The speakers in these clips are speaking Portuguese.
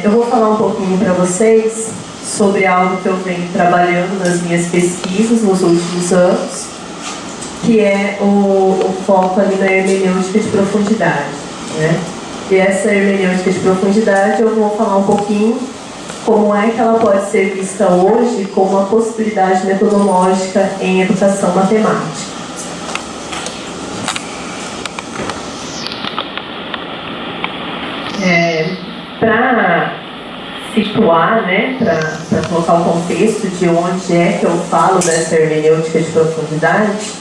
Eu vou falar um pouquinho para vocês sobre algo que eu venho trabalhando nas minhas pesquisas nos últimos anos, que é o foco ali na hermenêutica de profundidade, né? E essa hermenêutica de profundidade eu vou falar um pouquinho como é que ela pode ser vista hoje como uma possibilidade metodológica em educação matemática. Para situar, né, para colocar o contexto de onde é que eu falo dessa hermenêutica de profundidade,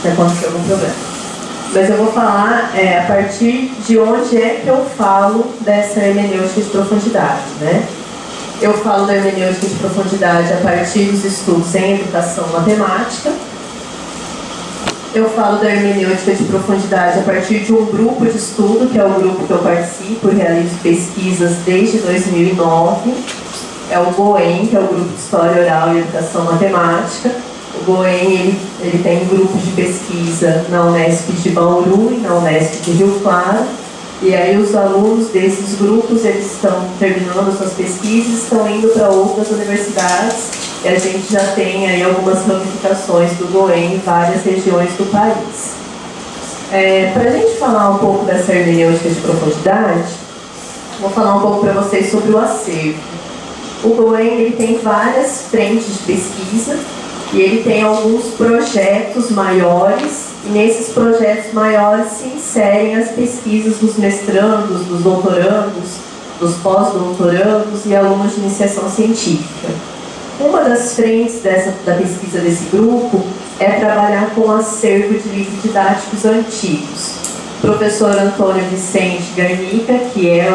se aconteceu algum problema. Mas eu vou falar a partir de onde é que eu falo dessa hermenêutica de profundidade, né? Eu falo da hermenêutica de profundidade a partir dos estudos em educação matemática. Eu falo da hermenêutica de profundidade a partir de um grupo de estudo, que é o grupo que eu participo e realizo pesquisas desde 2009. É o GOEM, que é o Grupo de História Oral e Educação Matemática. O GOEM ele tem grupos de pesquisa na Unesp de Bauru e na Unesp de Rio Claro. E aí os alunos desses grupos, eles estão terminando suas pesquisas, estão indo para outras universidades, e a gente já tem aí algumas ramificações do GOEM em várias regiões do país. Para a gente falar um pouco dessa hermenêutica de profundidade, vou falar um pouco para vocês sobre o acervo. O GOEM ele tem várias frentes de pesquisa, e ele tem alguns projetos maiores, e nesses projetos maiores se inserem as pesquisas dos mestrandos, dos doutorandos, dos pós-doutorandos e alunos de iniciação científica. Uma das frentes da pesquisa desse grupo é trabalhar com o acervo de livros didáticos antigos. O professor Antônio Vicente Garnica, que é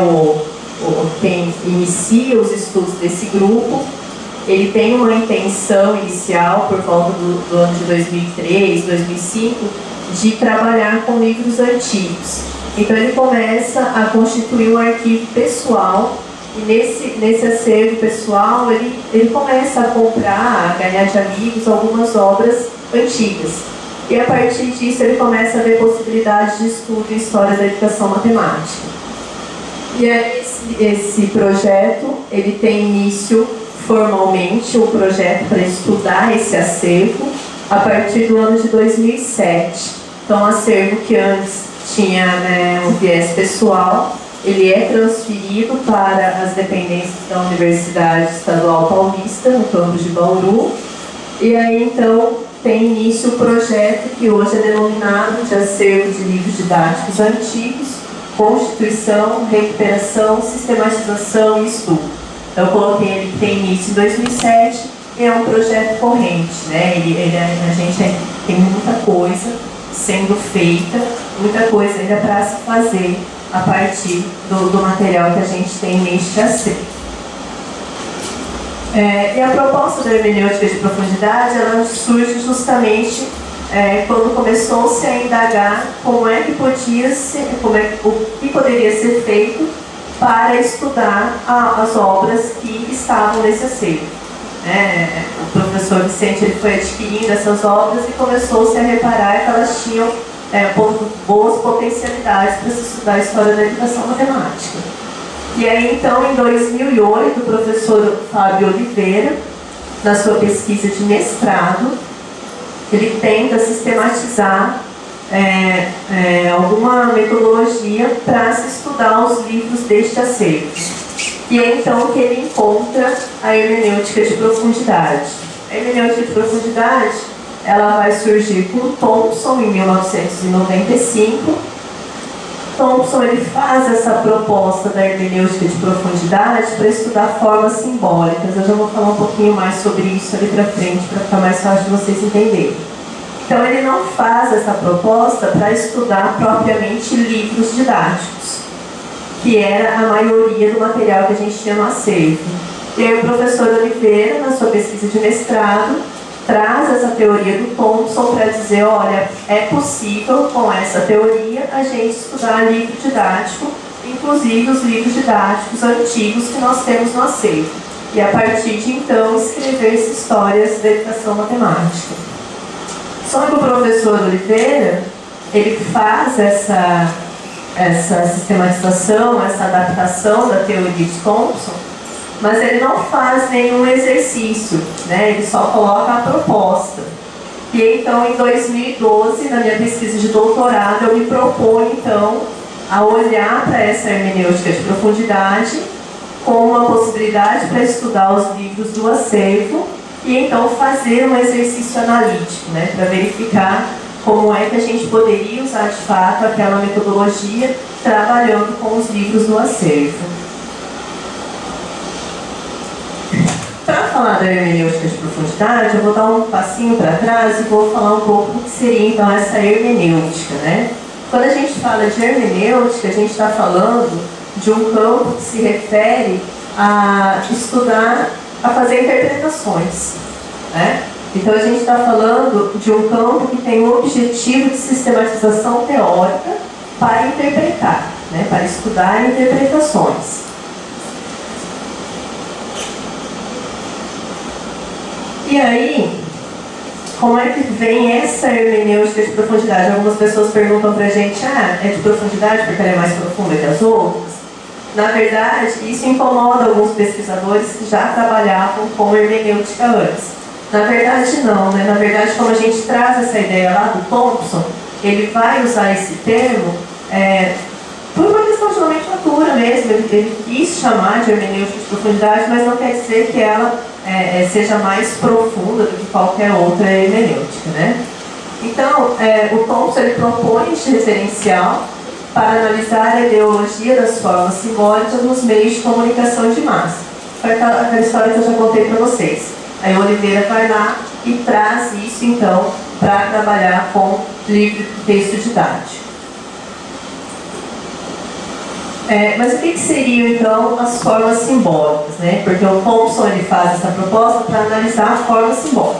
quem inicia os estudos desse grupo, ele tem uma intenção inicial, por volta do ano de 2003, 2005, de trabalhar com livros antigos. Então ele começa a constituir um arquivo pessoal, e nesse acervo pessoal ele começa a comprar, a ganhar de amigos algumas obras antigas. E a partir disso ele começa a ver possibilidades de estudo em história da educação matemática. E aí esse projeto ele tem início formalmente, o projeto para estudar esse acervo a partir do ano de 2007. Então, o acervo que antes tinha um viés pessoal, ele é transferido para as dependências da Universidade Estadual Paulista, no campus de Bauru, e aí então tem início o projeto que hoje é denominado de acervo de livros didáticos antigos, constituição, recuperação, sistematização e estudo. Então, eu coloquei ele que tem início em 2007 e é um projeto corrente, né? A gente tem muita coisa sendo feita, muita coisa ainda para se fazer a partir do material que a gente tem neste acervo. E a proposta da hermenêutica de profundidade, ela surge justamente quando começou-se a indagar como é que podia ser, o que poderia ser feito para estudar as obras que estavam nesse acervo. O professor Vicente ele foi adquirindo essas obras e começou-se a reparar que elas tinham boas potencialidades para se estudar a história da educação matemática. E aí, então, em 2008, o professor Fábio Oliveira, na sua pesquisa de mestrado, ele tenta sistematizar alguma metodologia para se estudar os livros deste acervo. E é então que ele encontra a hermenêutica de profundidade. A hermenêutica de profundidade ela vai surgir com Thompson em 1995. Thompson ele faz essa proposta da hermenêutica de profundidade para estudar formas simbólicas. Eu já vou falar um pouquinho mais sobre isso ali para frente, para ficar mais fácil de vocês entenderem. Então, ele não faz essa proposta para estudar propriamente livros didáticos, que era a maioria do material que a gente tinha no acervo. E aí o professor Oliveira, na sua pesquisa de mestrado, traz essa teoria do Thompson para dizer, olha, é possível, com essa teoria, a gente estudar livro didático, inclusive os livros didáticos antigos que nós temos no acervo. E a partir de então, escrever-se histórias da educação matemática. Só que o professor Oliveira, ele faz essa essa sistematização, essa adaptação da teoria de Thompson, mas ele não faz nenhum exercício, né? Ele só coloca a proposta. E então, em 2012, na minha pesquisa de doutorado, eu me proponho, então, a olhar para essa hermenêutica de profundidade como uma possibilidade para estudar os livros do acervo e, então, fazer um exercício analítico, né? Para verificar como é que a gente poderia usar, de fato, aquela metodologia trabalhando com os livros do acervo. Para falar da hermenêutica de profundidade, eu vou dar um passinho para trás e vou falar um pouco do que seria então essa hermenêutica, né? Quando a gente fala de hermenêutica, a gente está falando de um campo que se refere a estudar, a fazer interpretações, né? Então a gente está falando de um campo que tem o objetivo de sistematização teórica para interpretar, né? Para estudar interpretações. E aí, como é que vem essa hermenêutica de profundidade? Algumas pessoas perguntam pra gente, é de profundidade porque ela é mais profunda que as outras? Na verdade, isso incomoda alguns pesquisadores que já trabalhavam com hermenêutica antes. Na verdade, não, né? Na verdade, como a gente traz essa ideia lá do Thompson, ele vai usar esse termo por uma questão de nomenclatura mesmo. Ele quis chamar de hermenêutica de profundidade, mas não quer dizer que ela seja mais profunda do que qualquer outra hermenêutica, né? Então, o Thompson ele propõe este referencial para analisar a ideologia das formas simbólicas nos meios de comunicação de massa. Foi aquela história que eu já contei para vocês. Aí o Oliveira vai lá e traz isso, então, para trabalhar com livro de texto didático. Mas o que seriam, então, as formas simbólicas, né? Porque o Thompson ele faz essa proposta para analisar a forma simbólica,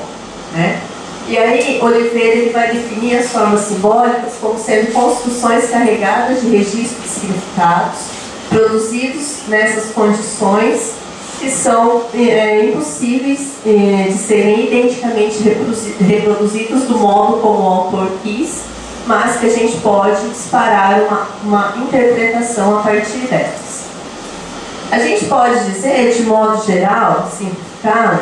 né? E aí, Oliveira ele vai definir as formas simbólicas como sendo construções carregadas de registros de significados, produzidos nessas condições que são impossíveis de serem identicamente reproduzidos do modo como o autor quis, mas que a gente pode disparar uma interpretação a partir delas. A gente pode dizer, de modo geral, simplificado,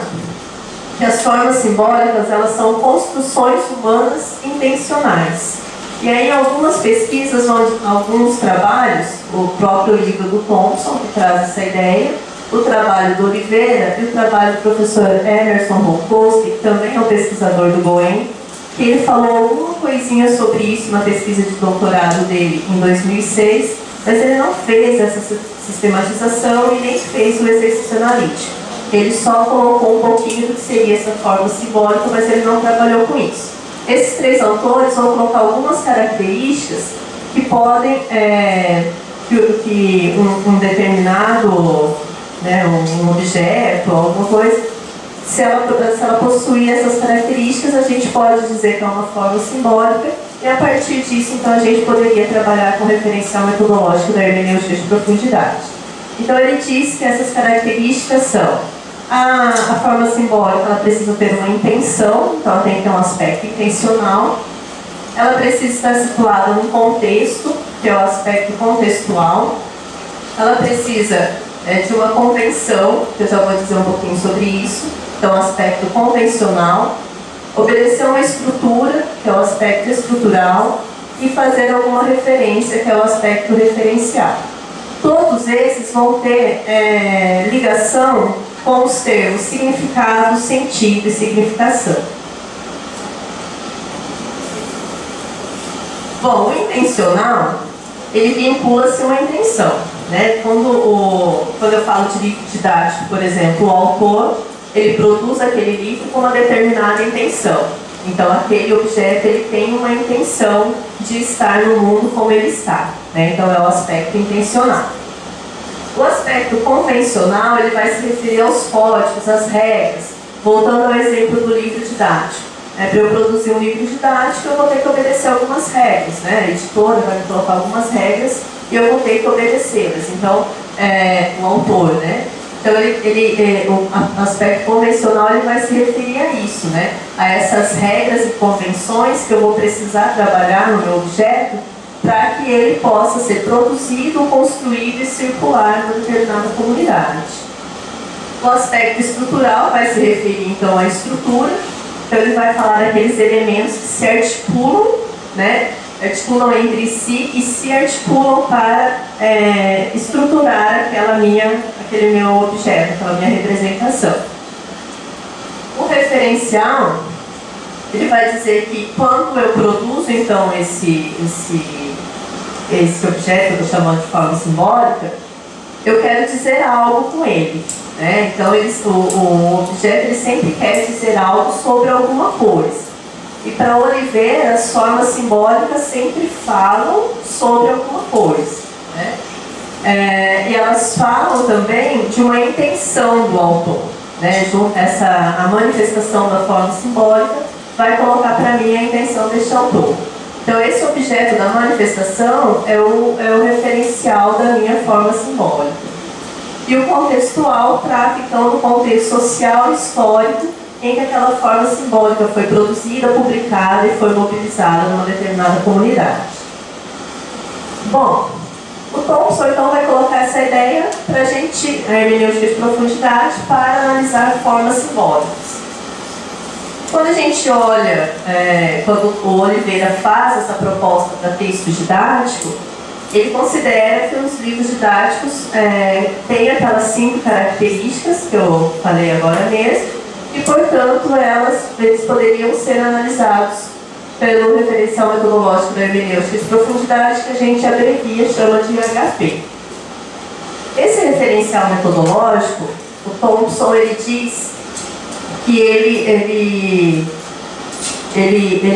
que as formas simbólicas elas são construções humanas intencionais. E aí, algumas pesquisas, alguns trabalhos, o próprio livro do Thompson, que traz essa ideia, o trabalho do Oliveira e o trabalho do professor Emerson Rolkowski, que também é um pesquisador do Goen, que ele falou alguma coisinha sobre isso na pesquisa de doutorado dele em 2006, mas ele não fez essa sistematização e nem fez o exercício analítico. Ele só colocou um pouquinho do que seria essa forma simbólica, mas ele não trabalhou com isso. Esses três autores vão colocar algumas características que podem, que um determinado, né, um objeto, alguma coisa, se ela possuir essas características, a gente pode dizer que é uma forma simbólica, e a partir disso, então, a gente poderia trabalhar com o referencial metodológico da hermenêutica de profundidade. Então, ele diz que essas características são a forma simbólica, ela precisa ter uma intenção, então ela tem que ter um aspecto intencional, ela precisa estar situada num contexto, que é o aspecto contextual, ela precisa de uma convenção, que eu já vou dizer um pouquinho sobre isso, então aspecto convencional, obedecer uma estrutura, que é o aspecto estrutural, e fazer alguma referência, que é o aspecto referencial. Todos esses vão ter ligação com os termos significado, sentido e significação. Bom, o intencional, ele vincula-se a uma intenção, né? Quando eu falo de livro didático, por exemplo, o autor, ele produz aquele livro com uma determinada intenção. Então, aquele objeto, ele tem uma intenção de estar no mundo como ele está, né? Então, é o aspecto intencional. O aspecto convencional, ele vai se referir aos códigos, às regras. Voltando ao exemplo do livro didático. Para eu produzir um livro didático, eu vou ter que obedecer algumas regras, né? A editora vai me colocar algumas regras e eu vou ter que obedecê-las. Então, o autor, né? Então, o aspecto convencional ele vai se referir a isso, né? A essas regras e convenções que eu vou precisar trabalhar no meu objeto para que ele possa ser produzido, construído e circular numa determinada comunidade. O aspecto estrutural vai se referir então à estrutura, então ele vai falar daqueles elementos que se articulam, né? Articulam entre si e se articulam para estruturar aquele meu objeto, aquela minha representação. O referencial, ele vai dizer que quando eu produzo então esse objeto que eu estou chamando de forma simbólica, eu quero dizer algo com ele, né? Então o objeto ele sempre quer dizer algo sobre alguma coisa. E para Oliveira, as formas simbólicas sempre falam sobre alguma coisa, né? E elas falam também de uma intenção do autor, né? A manifestação da forma simbólica vai colocar para mim a intenção deste autor. Então esse objeto da manifestação é o referencial da minha forma simbólica. E o contextual trata então do contexto social e histórico em que aquela forma simbólica foi produzida, publicada e foi mobilizada numa determinada comunidade. Bom, o Thompson então vai colocar essa ideia para a gente, a hermenêutica de profundidade, para analisar formas simbólicas. Quando a gente olha, quando o Oliveira faz essa proposta para texto didático, ele considera que os livros didáticos têm aquelas 5 características que eu falei agora mesmo, e, portanto, eles poderiam ser analisados pelo referencial metodológico da hermenêutica de profundidade, que a gente abrevia, chama de HP. Esse referencial metodológico, o Thompson, ele diz que ele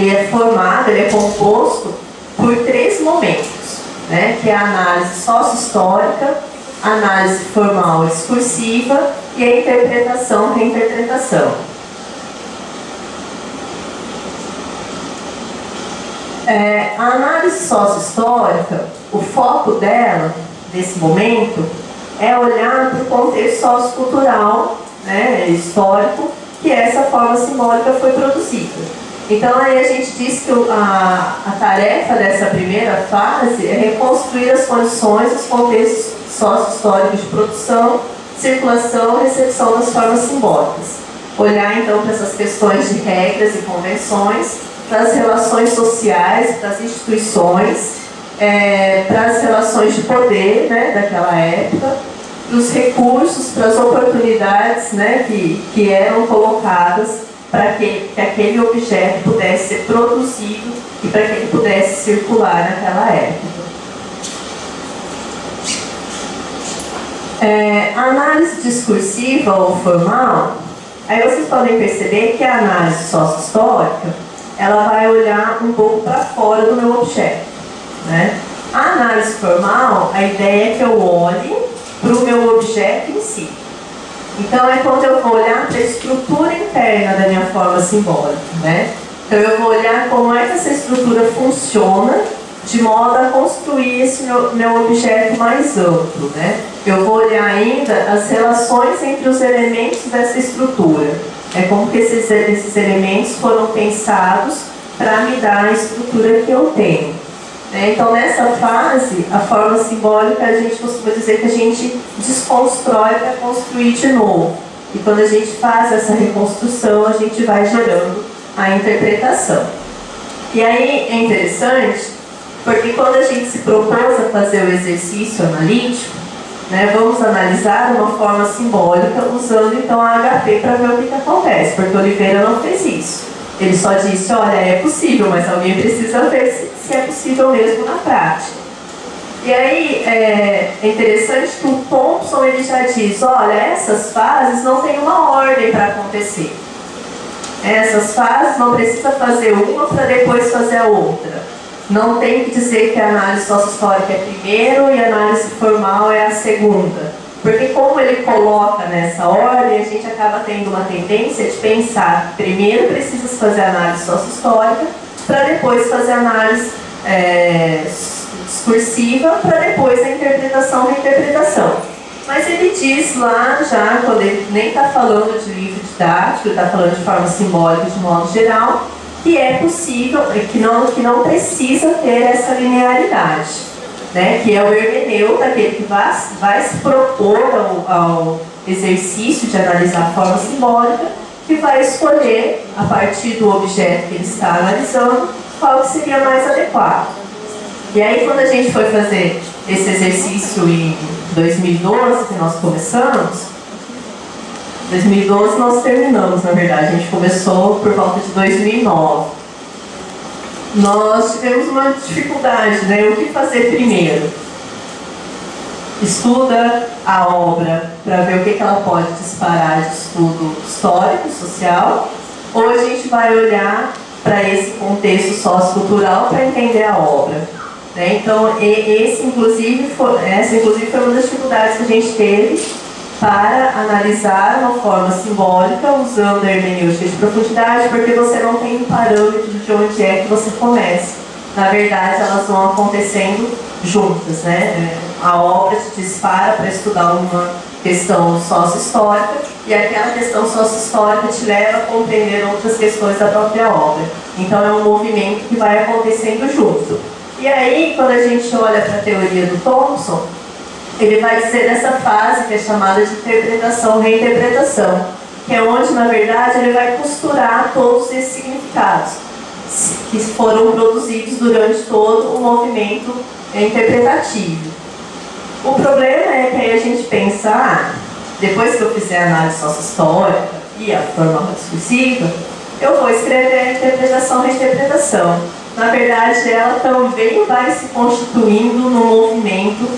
é formado, ele é composto por 3 momentos, né? Que é a análise sócio-histórica, a análise formal discursiva e a interpretação, reinterpretação. A análise sócio-histórica, o foco dela, nesse momento, é olhar para o contexto sociocultural, né, histórico, que essa forma simbólica foi produzida. Então aí a gente diz que a tarefa dessa primeira fase é reconstruir as condições, os contextos sócio-históricos de produção, circulação e recepção das formas simbólicas. Olhar então para essas questões de regras e convenções, para as relações sociais, para as instituições, para as relações de poder, né, daquela época, para os recursos, para as oportunidades, né, que eram colocadas para que aquele objeto pudesse ser produzido e para que ele pudesse circular naquela época. A análise discursiva ou formal, aí vocês podem perceber que a análise sócio-histórica, ela vai olhar um pouco para fora do meu objeto, né? A análise formal, a ideia é que eu olhe para o meu objeto em si. Então é quando eu vou olhar para a estrutura interna da minha forma simbólica, né? Então eu vou olhar como é que essa estrutura funciona de modo a construir esse meu objeto mais amplo, né? Eu vou olhar ainda as relações entre os elementos dessa estrutura. É como que esses elementos foram pensados para me dar a estrutura que eu tenho. Então, nessa fase, a forma simbólica, a gente costuma dizer que a gente desconstrói para construir de novo. E quando a gente faz essa reconstrução, a gente vai gerando a interpretação. E aí é interessante, porque quando a gente se propôs a fazer o exercício analítico, né, vamos analisar uma forma simbólica usando então a HP para ver o que acontece, porque Oliveira não fez isso. Ele só disse, olha, é possível, mas alguém precisa ver se é possível mesmo na prática. E aí é interessante que o Thompson ele já diz, olha, essas fases não tem uma ordem para acontecer. Essas fases não precisa fazer uma para depois fazer a outra. Não tem que dizer que a análise sócio-histórica é primeiro e a análise formal é a segunda. Porque como ele coloca nessa ordem, a gente acaba tendo uma tendência de pensar que primeiro precisa fazer a análise sócio-histórica para depois fazer a análise discursiva, para depois a interpretação e reinterpretação. Mas ele diz lá já, quando ele nem está falando de livro didático, ele está falando de forma simbólica de modo geral, que é possível, que não precisa ter essa linearidade, né? Que é o hermeneuta, aquele que vai se propor ao exercício de analisar a forma simbólica, que vai escolher, a partir do objeto que ele está analisando, qual que seria mais adequado. E aí, quando a gente foi fazer esse exercício em 2012, que nós começamos, 2012 nós terminamos, na verdade, a gente começou por volta de 2009. Nós tivemos uma dificuldade, né? O que fazer primeiro? Estuda a obra para ver o que ela pode disparar de estudo histórico, social, ou a gente vai olhar para esse contexto sociocultural para entender a obra, né? Então, essa inclusive foi uma das dificuldades que a gente teve para analisar uma forma simbólica usando a hermenêutica de profundidade, porque você não tem um parâmetro de onde é que você começa. Na verdade, elas vão acontecendo juntas, né? A obra te dispara para estudar uma questão sócio-histórica e aquela questão sócio-histórica te leva a compreender outras questões da própria obra. Então, é um movimento que vai acontecendo junto. E aí, quando a gente olha para a teoria do Thompson, ele vai dizer dessa fase que é chamada de interpretação-reinterpretação, que é onde, na verdade, ele vai costurar todos esses significados que foram produzidos durante todo o movimento interpretativo. O problema é que aí a gente pensa, depois que eu fizer a análise sócio-histórica e a forma discursiva, eu vou escrever a interpretação-reinterpretação. Na verdade, ela também vai se constituindo num movimento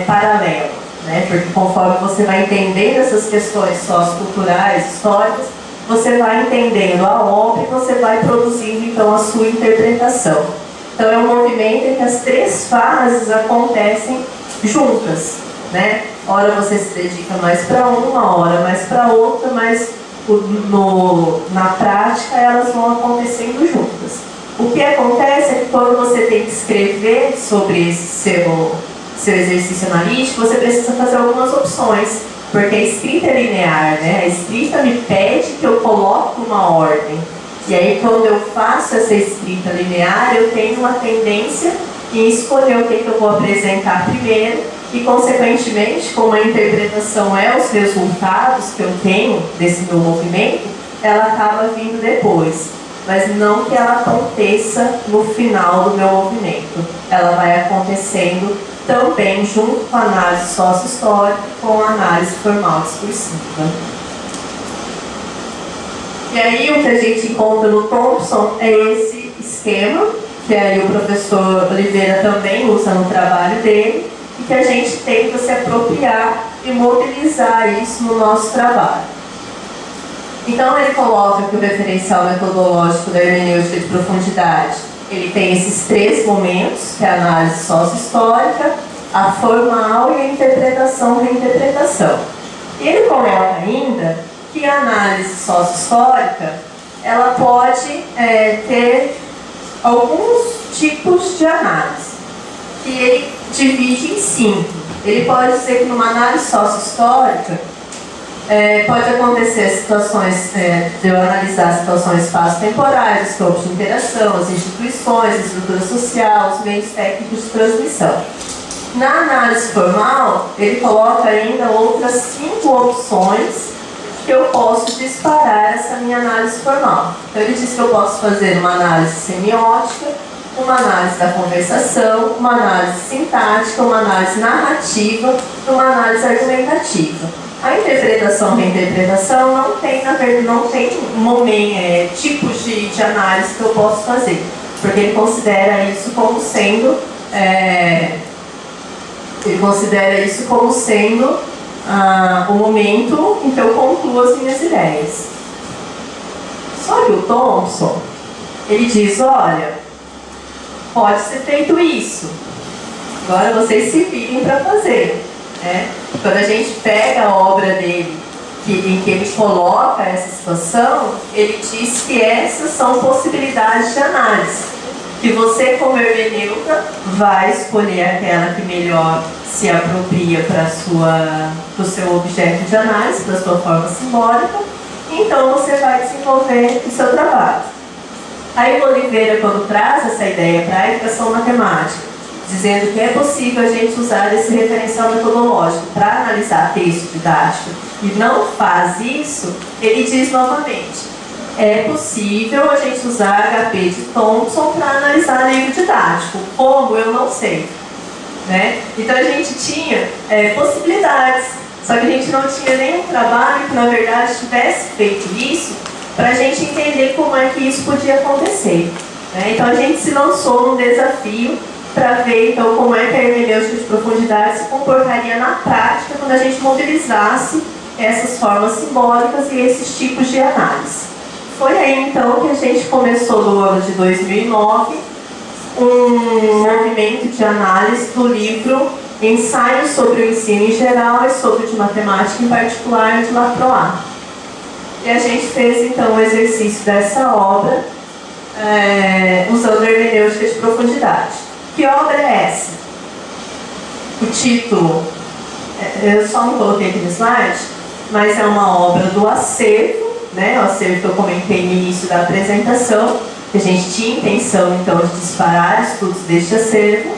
paralelo, né? Porque conforme você vai entendendo essas questões socioculturais, históricas, você vai entendendo a obra e você vai produzindo, então, a sua interpretação. Então, é um movimento em que as três fases acontecem juntas, né? Ora você se dedica mais para uma, ora mais para outra, mas na prática elas vão acontecendo juntas. O que acontece é que quando você tem que escrever sobre esse seu exercício analítico, você precisa fazer algumas opções, porque a escrita é linear, né? A escrita me pede que eu coloque uma ordem. E aí, quando eu faço essa escrita linear, eu tenho uma tendência em escolher o que eu vou apresentar primeiro e, consequentemente, como a interpretação é os resultados que eu tenho desse meu movimento, ela acaba vindo depois. Mas não que ela aconteça no final do meu movimento. Ela vai acontecendo também junto com a análise sócio-histórica, com a análise formal discursiva. E aí o que a gente encontra no Thompson é esse esquema, que aí o professor Oliveira também usa no trabalho dele, e que a gente tenta se apropriar e mobilizar isso no nosso trabalho. Então ele coloca que o referencial metodológico da hermenêutica de profundidade, ele tem esses três momentos, que é a análise sócio-histórica, a formal e a interpretação-reinterpretação. E ele coloca ainda que a análise sócio-histórica, ela pode ter alguns tipos de análise, que ele divide em 5. Ele pode dizer que numa análise sócio-histórica, pode acontecer situações, de eu analisar situações espaço-temporais, os campos de interação, as instituições, a estrutura social, os meios técnicos de transmissão. Na análise formal, ele coloca ainda outras 5 opções que eu posso disparar essa minha análise formal. Então ele diz que eu posso fazer uma análise semiótica, uma análise da conversação, uma análise sintática, uma análise narrativa, uma análise argumentativa. A interpretação-reinterpretação não tem, na verdade, não tem tipos de análise que eu posso fazer, porque ele considera isso como sendo o momento em que eu concluo as minhas ideias. Só que o Thompson, ele diz, olha, pode ser feito isso, agora vocês se virem para fazer. Quando a gente pega a obra dele, em que ele coloca essa situação, ele diz que essas são possibilidades de análise, que você, como hermeneuta, vai escolher aquela que melhor se apropria para o seu objeto de análise, para a sua forma simbólica, então você vai desenvolver o seu trabalho. Aí o Oliveira, quando traz essa ideia para a educação matemática, dizendo que é possível a gente usar esse referencial metodológico para analisar texto didático e não faz isso, ele diz novamente: é possível a gente usar HP de Thompson para analisar livro didático. Como? Eu não sei. Né? Então a gente tinha possibilidades, só que a gente não tinha nenhum trabalho que na verdade tivesse feito isso para a gente entender como é que isso podia acontecer. Né? Então a gente se lançou num desafio para ver então como é que a hermenêutica de profundidade se comportaria na prática quando a gente mobilizasse essas formas simbólicas e esses tipos de análise. Foi aí então que a gente começou no ano de 2009 um movimento de análise do livro Ensaios sobre o Ensino em Geral e sobre o de Matemática em Particular, de Lacroix. E a gente fez então o exercício dessa obra usando a hermenêutica de profundidade. Que obra é essa? O título, eu só não coloquei aqui no slide, mas é uma obra do acervo, né? O acervo que eu comentei no início da apresentação, que a gente tinha intenção então de disparar estudos deste acervo.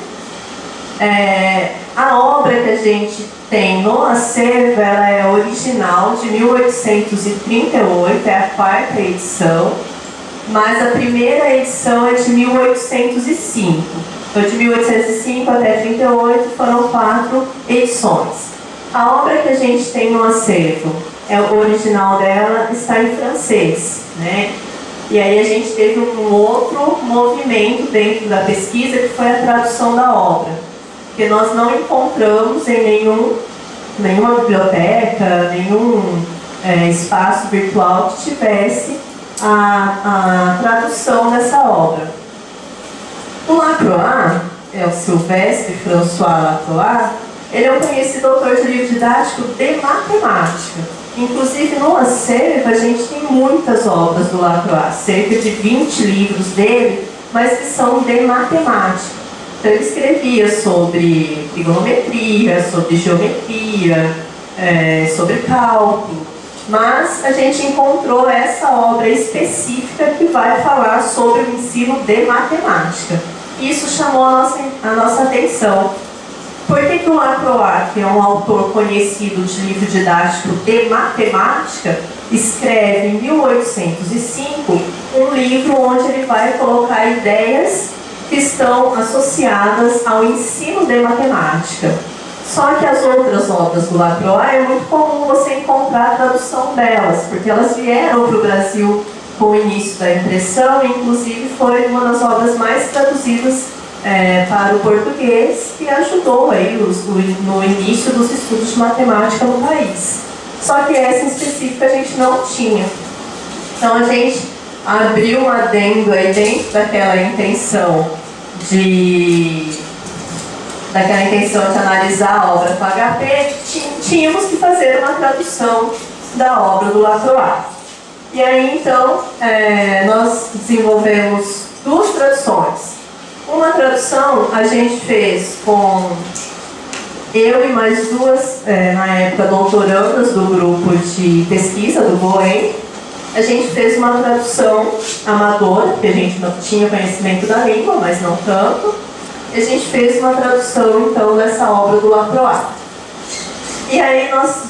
A obra que a gente tem no acervo, ela é original, de 1838, é a quarta edição, mas a primeira edição é de 1805. Então, de 1805 até 38 foram 4 edições. A obra que a gente tem no acervo, o original dela está em francês, né? E aí a gente teve um outro movimento dentro da pesquisa, que foi a tradução da obra. Porque nós não encontramos em nenhuma biblioteca, nenhum espaço virtual que tivesse a tradução dessa obra. O Lacroix, o Sylvestre François Lacroix, ele é um conhecido autor de livro didático de matemática. Inclusive, no acervo, a gente tem muitas obras do Lacroix, cerca de 20 livros dele, mas que são de matemática. Então, ele escrevia sobre trigonometria, sobre geometria, sobre cálculo, mas a gente encontrou essa obra específica que vai falar sobre o ensino de matemática. Isso chamou a nossa atenção. Por que o Lacroix, que é um autor conhecido de livro didático de matemática, escreve em 1805 um livro onde ele vai colocar ideias que estão associadas ao ensino de matemática? Só que as outras obras do Lacroix é muito comum você encontrar a tradução delas, porque elas vieram para o Brasil com o início da impressão, e inclusive foi uma das obras mais traduzidas para o português, que ajudou aí no início dos estudos de matemática no país. Só que essa em específico a gente não tinha. Então a gente abriu um adendo aí dentro daquela intenção de analisar a obra com HP, tínhamos que fazer uma tradução da obra do Lacroix. E aí então nós desenvolvemos 2 traduções. Uma tradução a gente fez com eu e mais 2, na época, doutorandas do grupo de pesquisa do Boem. A gente fez uma tradução amadora, porque a gente não tinha conhecimento da língua, mas não tanto. E a gente fez uma tradução, então, dessa obra do Lacroix. E aí nós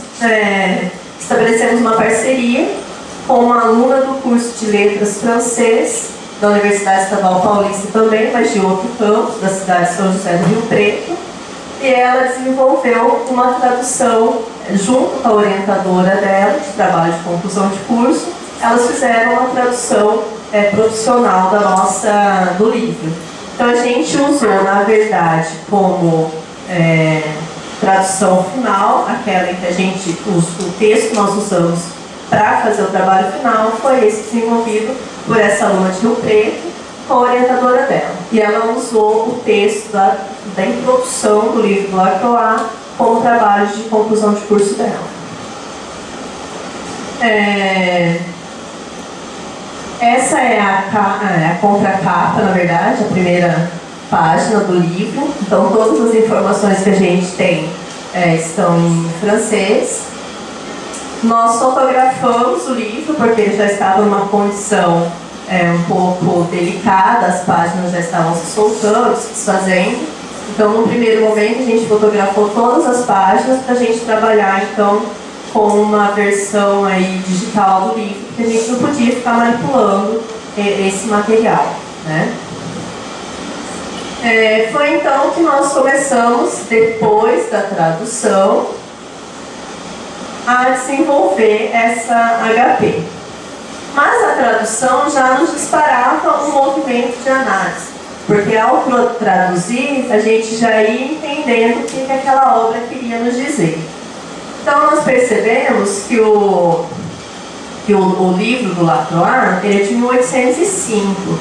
estabelecemos uma parceria com uma aluna do curso de letras francês, da Universidade Estadual Paulista também, mas de outro campo, da cidade de São José do Rio Preto. E ela desenvolveu uma tradução junto com a orientadora dela, de trabalho de conclusão de curso. Elas fizeram uma tradução profissional do livro. Então a gente usou, na verdade, como tradução final, aquela em que o texto que nós usamos para fazer o trabalho final, foi esse desenvolvido por essa aluna de Rio Preto, com a orientadora dela. E ela usou o texto da introdução do livro do Lacroix como trabalho de conclusão de curso dela. Essa é a contracapa, na verdade, a primeira página do livro. Então, todas as informações que a gente tem estão em francês. Nós fotografamos o livro, porque ele já estava numa condição um pouco delicada, as páginas já estavam se soltando, se desfazendo. Então, no primeiro momento, a gente fotografou todas as páginas para a gente trabalhar, então, com uma versão aí digital do livro, porque a gente não podia ficar manipulando esse material, né? Foi então que nós começamos, depois da tradução, a desenvolver essa HP. Mas a tradução já nos disparava um movimento de análise, porque ao traduzir, a gente já ia entendendo o que aquela obra queria nos dizer. Então nós percebemos que o livro do Lacroix ele é de 1805.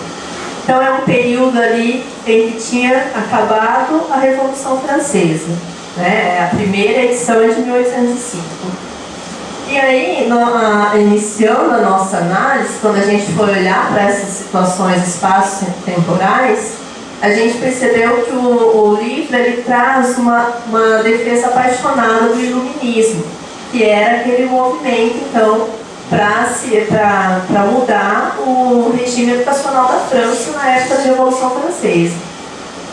Então é um período ali em que tinha acabado a Revolução Francesa, né? A primeira edição é de 1805. E aí, iniciando a nossa análise, quando a gente foi olhar para essas situações espaço-temporais, a gente percebeu que o livro ele traz uma defesa apaixonada do iluminismo, que era aquele movimento, então, para mudar o regime educacional da França na época da Revolução Francesa.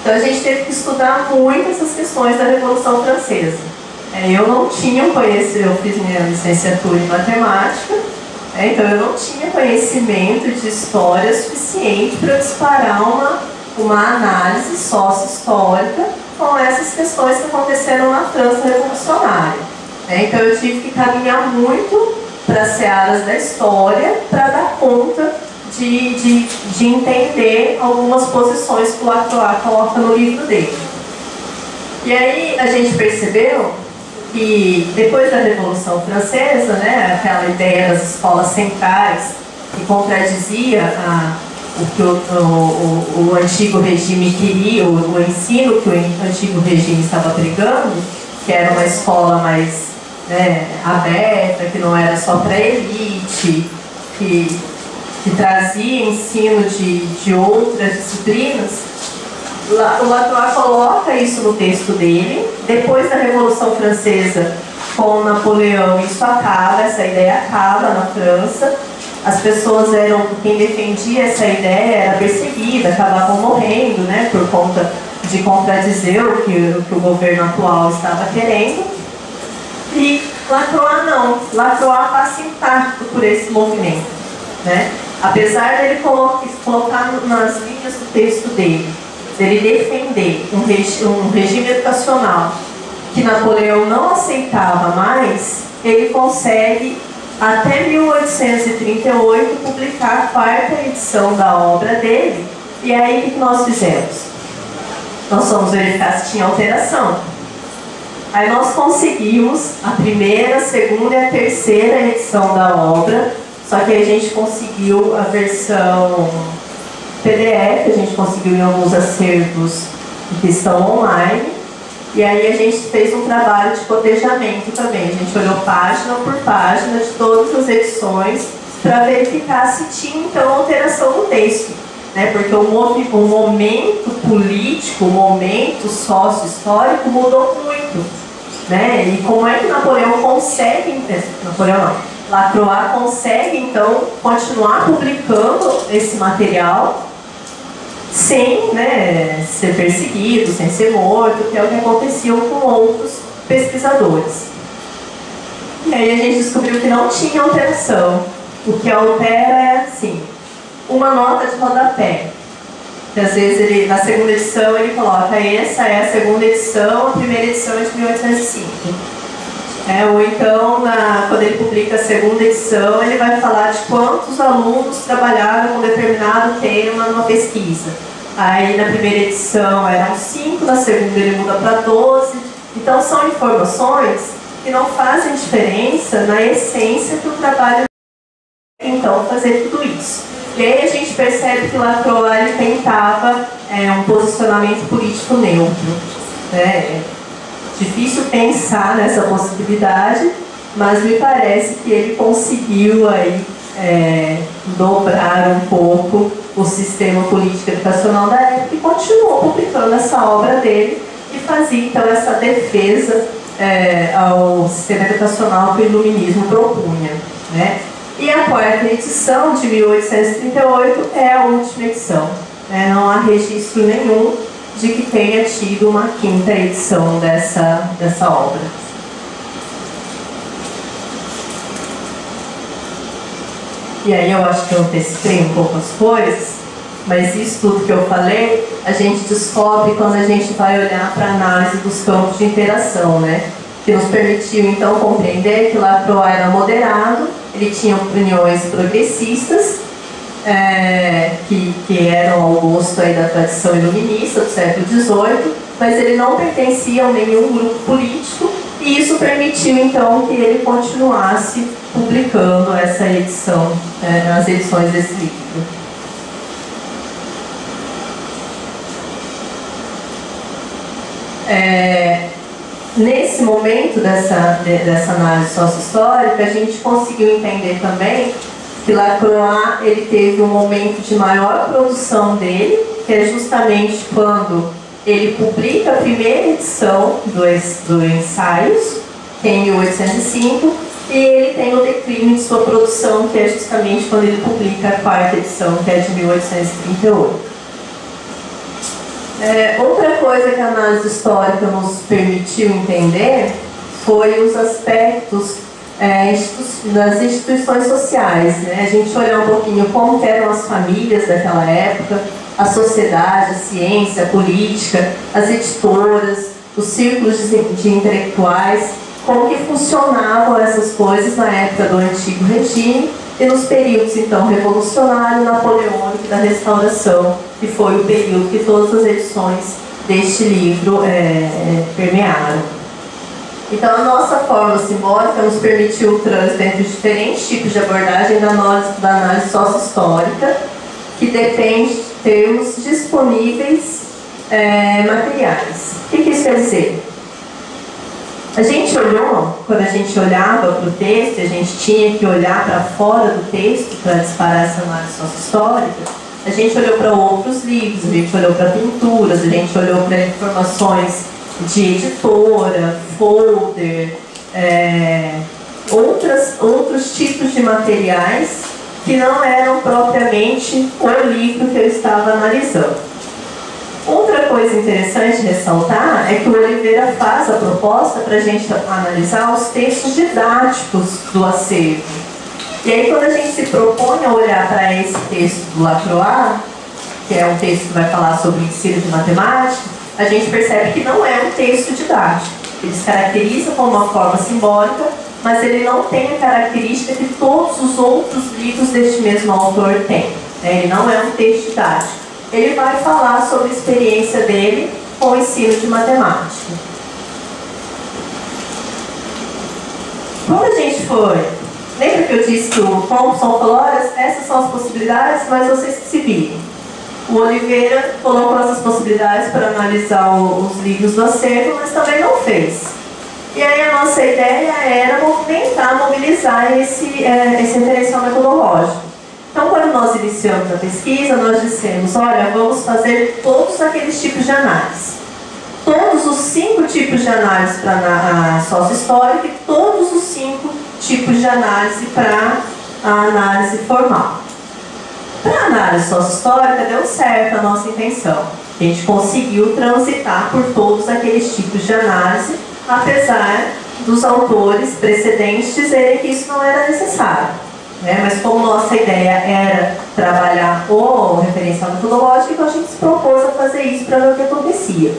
Então a gente teve que estudar muito essas questões da Revolução Francesa. Eu não tinha conhecimento, eu fiz minha licenciatura em matemática, então eu não tinha conhecimento de história suficiente para disparar uma análise sócio-histórica com essas questões que aconteceram na França revolucionária. Então eu tive que caminhar muito para as searas da história para dar conta de entender algumas posições que o Lacroix coloca no livro dele. E aí a gente percebeu que depois da Revolução Francesa, né, aquela ideia das escolas centrais que contradizia o que o antigo regime queria, o ensino que o antigo regime estava pregando, que era uma escola mais aberta, que não era só para elite, que trazia ensino de outras disciplinas. O Lacroix coloca isso no texto dele. Depois da Revolução Francesa, com Napoleão, isso acaba, essa ideia acaba na França. As pessoas quem defendia essa ideia era perseguida, acabavam morrendo, né, por conta de contradizer o que o governo atual estava querendo. E Lacroix não, Lacroix passa intacto por esse movimento, né? Apesar dele colocar nas linhas do texto dele, ele defender um regime educacional que Napoleão não aceitava mais, ele consegue, até 1838, publicar a 4ª edição da obra dele. E aí o que nós fizemos? Nós fomos verificar se tinha alteração. Aí nós conseguimos a 1ª, 2ª e a 3ª edição da obra, só que aí a gente conseguiu a versão PDF, a gente conseguiu em alguns acervos que estão online, e aí a gente fez um trabalho de cotejamento também. A gente olhou página por página de todas as edições para verificar se tinha então alteração no texto, né? Porque o momento político, o momento sócio-histórico mudou muito, né? E como é que Napoleão consegue, Lacroix consegue então continuar publicando esse material sem, né, ser perseguido, sem ser morto, que é o que acontecia com outros pesquisadores. E aí a gente descobriu que não tinha alteração. O que altera é assim, uma nota de rodapé. Que às vezes na 2ª edição ele coloca: essa é a 2ª edição, a 1ª edição é de 1805. Ou então, quando ele publica a 2ª edição, ele vai falar de quantos alunos trabalharam com determinado tema numa pesquisa. Aí na 1ª edição eram 5, na 2ª ele muda para 12. Então são informações que não fazem diferença na essência do trabalho. Então fazer tudo isso. E aí a gente percebe que Lacroix tentava um posicionamento político neutro. Difícil pensar nessa possibilidade, mas me parece que ele conseguiu aí dobrar um pouco o sistema político educacional da época e continuou publicando essa obra dele e fazia então essa defesa ao sistema educacional que o iluminismo propunha, né? E a quarta edição, de 1838, é a última edição. Não há registro nenhum de que tenha tido uma quinta edição dessa obra. E aí eu acho que eu antecipei um pouco as coisas, mas isso tudo que eu falei, a gente descobre quando a gente vai olhar para a análise dos campos de interação, né? Que nos permitiu então compreender que Lacroix era moderado, ele tinha opiniões progressistas, que eram ao gosto aí da tradição iluminista do século XVIII, mas ele não pertencia a nenhum grupo político, e isso permitiu então que ele continuasse publicando essa edição, as edições desse livro. Nesse momento dessa análise sócio-histórica, a gente conseguiu entender também que Lacroix ele teve um momento de maior produção dele, que é justamente quando ele publica a primeira edição do Ensaios, que é em 1805, e ele tem o declínio de sua produção, que é justamente quando ele publica a quarta edição, que é de 1838. Outra coisa que a análise histórica nos permitiu entender foi os aspectos das instituições sociais, né? A gente olhar um pouquinho como eram as famílias daquela época, a sociedade, a ciência, a política, as editoras, os círculos de intelectuais, como que funcionavam essas coisas na época do Antigo Regime e nos períodos, então, revolucionário, napoleônico e da Restauração, que foi o período que todas as edições deste livro permearam. Então, a nossa fórmula simbólica nos permitiu o trânsito entre os diferentes tipos de abordagem da análise sócio-histórica, que depende de termos disponíveis materiais. O que isso quer dizer? A gente olhou, quando a gente olhava para o texto, a gente tinha que olhar para fora do texto para disparar essa análise sócio-histórica. A gente olhou para outros livros, a gente olhou para pinturas, a gente olhou para informações de editora, folder, outros tipos de materiais que não eram propriamente o livro que eu estava analisando. Outra coisa interessante de ressaltar é que o Oliveira faz a proposta para a gente analisar os textos didáticos do acervo. E aí, quando a gente se propõe a olhar para esse texto do Lacroix, que é um texto que vai falar sobre o ensino de matemática, a gente percebe que não é um texto didático. Ele se caracteriza como uma forma simbólica, mas ele não tem a característica que todos os outros livros deste mesmo autor têm. Ele não é um texto didático. Ele vai falar sobre a experiência dele com o ensino de matemática. Quando a gente foi... Lembra que eu disse que o Thompson falou, olha, essas são as possibilidades, mas vocês que se virem. O Oliveira colocou essas possibilidades para analisar os livros do acervo, mas também não fez. E aí a nossa ideia era mobilizar esse referencial metodológico. Então, quando nós iniciamos a pesquisa, nós dissemos, olha, vamos fazer todos aqueles tipos de análise. Todos os 5 tipos de análise para a sócio-histórica e todos os 5 tipos de análise para a análise formal. Para a análise sócio-histórica, deu certo a nossa intenção. A gente conseguiu transitar por todos aqueles tipos de análise, apesar dos autores precedentes dizerem que isso não era necessário. Mas como nossa ideia era trabalhar o referencial metodológico, então a gente se propôs a fazer isso para ver o que acontecia.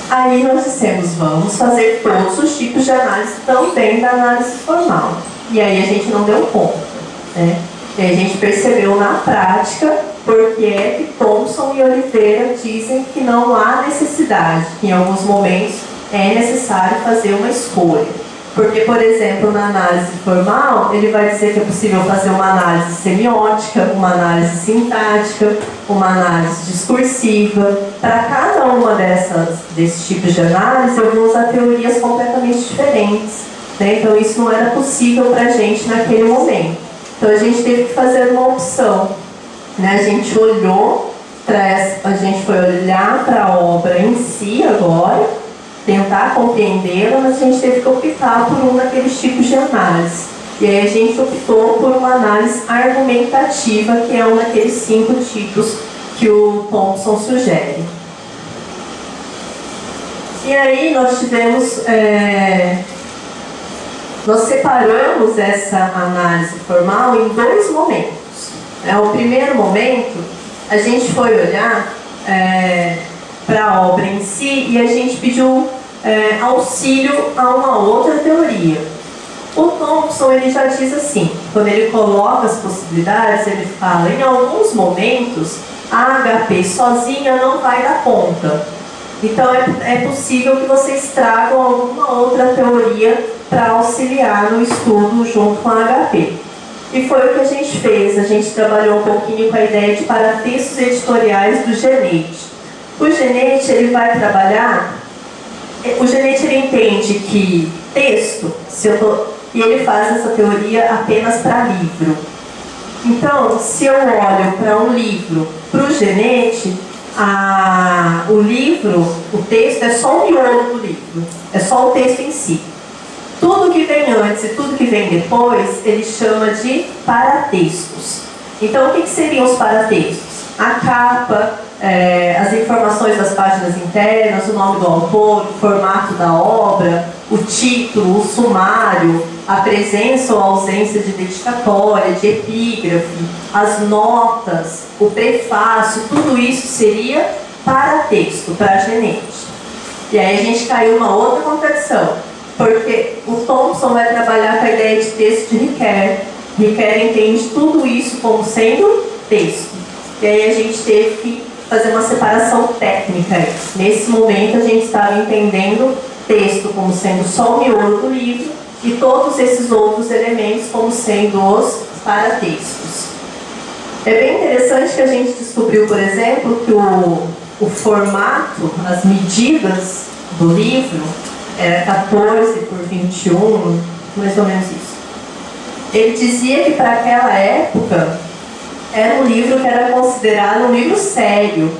Aí nós dissemos, vamos fazer todos os tipos de análise também da análise formal. E aí a gente não deu conta. E aí a gente percebeu na prática porque é que Thompson e Oliveira dizem que não há necessidade, que em alguns momentos é necessário fazer uma escolha. Porque, por exemplo, na análise formal, ele vai dizer que é possível fazer uma análise semiótica, uma análise sintática, uma análise discursiva. Para cada uma desses tipos de análise, eu vou usar teorias completamente diferentes. Então, isso não era possível para a gente naquele momento. Então, a gente teve que fazer uma opção. A gente olhou, a gente foi olhar para a obra em si agora, tentar compreendê-la, mas a gente teve que optar por um daqueles tipos de análise. E aí a gente optou por uma análise argumentativa, que é um daqueles 5 tipos que o Thompson sugere. E aí nós tivemos, nós separamos essa análise formal em 2 momentos. O primeiro momento, a gente foi olhar para a obra em si e a gente pediu auxílio a uma outra teoria. O Thompson, ele já diz assim, quando ele coloca as possibilidades, ele fala, em alguns momentos, a HP sozinha não vai dar conta. Então é possível que vocês tragam alguma outra teoria para auxiliar no estudo junto com a HP. E foi o que a gente fez. A gente trabalhou um pouquinho com a ideia de paratextos editoriais do Genet. O Genet, ele vai trabalhar... O Genet, ele entende que texto, e ele faz essa teoria apenas para livro. Então, se eu olho para um livro, para o Genet, o livro, o texto é só o miolo do livro, é só o texto em si. Tudo que vem antes e tudo que vem depois, ele chama de paratextos. Então, o que seriam os paratextos? A capa, as informações das páginas internas, o nome do autor, o formato da obra, o título, o sumário, a presença ou ausência de dedicatória, de epígrafe, as notas, o prefácio, tudo isso seria paratexto para a Genet. E aí a gente caiu numa outra contradição. Porque o Thompson vai trabalhar com a ideia de texto de Ricoeur. Ricoeur entende tudo isso como sendo texto. E aí a gente teve que fazer uma separação técnica. Nesse momento a gente estava entendendo texto como sendo só o miolo do livro e todos esses outros elementos como sendo os paratextos. É bem interessante que a gente descobriu, por exemplo, que o formato, as medidas do livro, era 14 por 21, mais ou menos isso. Ele dizia que para aquela época era um livro que era considerado um livro sério,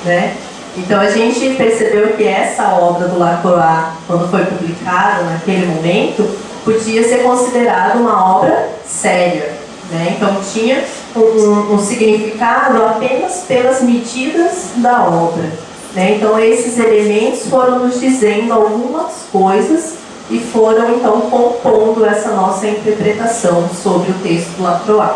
né? Então a gente percebeu que essa obra do Lacroix, quando foi publicada naquele momento, podia ser considerada uma obra séria, né? Então tinha um significado apenas pelas medidas da obra. Então esses elementos foram nos dizendo algumas coisas e foram então compondo essa nossa interpretação sobre o texto do Lacroix.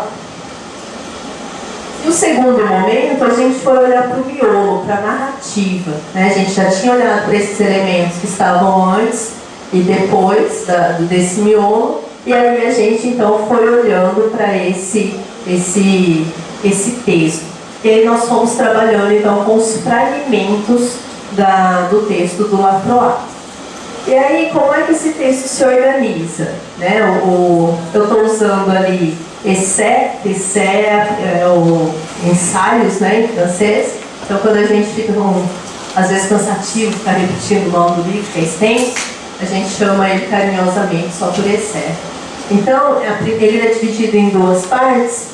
No segundo momento, a gente foi olhar para o miolo, para a narrativa. A gente já tinha olhado para esses elementos que estavam antes e depois desse miolo, e aí a gente então foi olhando para esse texto. E aí nós fomos trabalhando então com os fragmentos do texto do Lacroix. E aí, como é que esse texto se organiza? Eu estou usando ali essai é o ensaios, em francês. Então, quando a gente fica às vezes cansativo, ficar repetindo o nome do livro, que é extenso, a gente chama ele carinhosamente só por essai. Então, ele é dividido em 2 partes.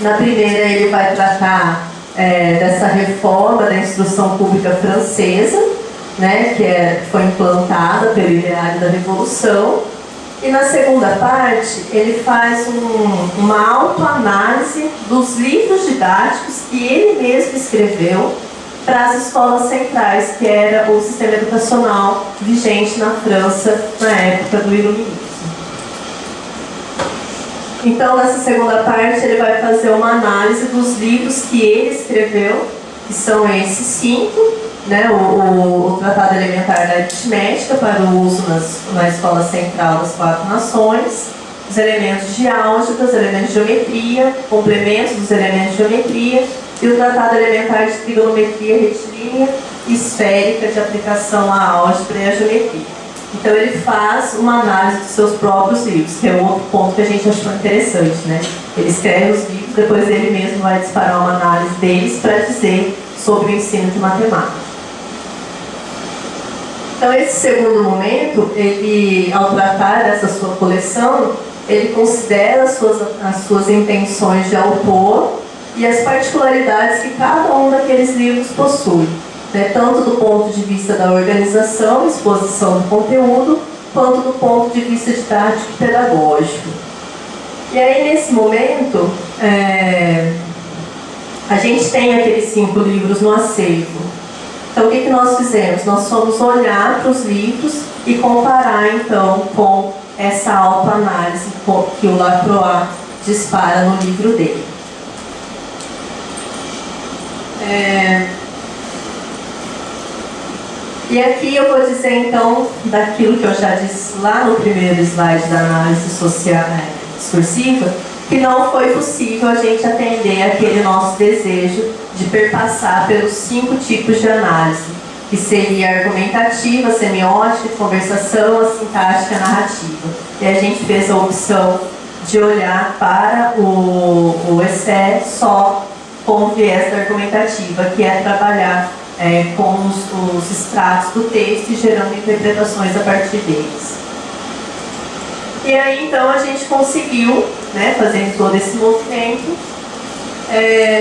Na primeira, ele vai tratar dessa reforma da instrução pública francesa, que foi implantada pelo ideário da Revolução. E na segunda parte, ele faz uma autoanálise dos livros didáticos que ele mesmo escreveu para as escolas centrais, que era o sistema educacional vigente na França na época do Iluminismo. Então, nessa segunda parte, ele vai fazer uma análise dos livros que ele escreveu, que são esses 5, o Tratado Elementar da Aritmética para o uso na Escola Central das 4 Nações, os elementos de álgebra, os elementos de geometria, complementos dos elementos de geometria e o Tratado Elementar de Trigonometria Retilínea e Esférica de aplicação à álgebra e à geometria. Então ele faz uma análise dos seus próprios livros, que é um outro ponto que a gente achou interessante, Ele escreve os livros, depois ele mesmo vai disparar uma análise deles para dizer sobre o ensino de matemática. Então esse segundo momento, ele, ao tratar dessa sua coleção, ele considera as suas intenções de autor e as particularidades que cada um daqueles livros possui. Tanto do ponto de vista da organização, exposição do conteúdo, quanto do ponto de vista didático e pedagógico. E aí, nesse momento, a gente tem aqueles 5 livros no acervo. Então, o que nós fizemos? Nós fomos olhar para os livros e comparar, então, com essa autoanálise que o Lacroix dispara no livro dele. E aqui eu vou dizer, então, daquilo que eu já disse lá no primeiro slide da análise social discursiva, que não foi possível a gente atender aquele nosso desejo de perpassar pelos 5 tipos de análise, que seria a argumentativa, a semiótica, a conversação, a sintática, a narrativa. E a gente fez a opção de olhar para o essay só com o viés da argumentativa, que é trabalhar com os extratos do texto e gerando interpretações a partir deles. E aí, então, a gente conseguiu, né, fazendo todo esse movimento,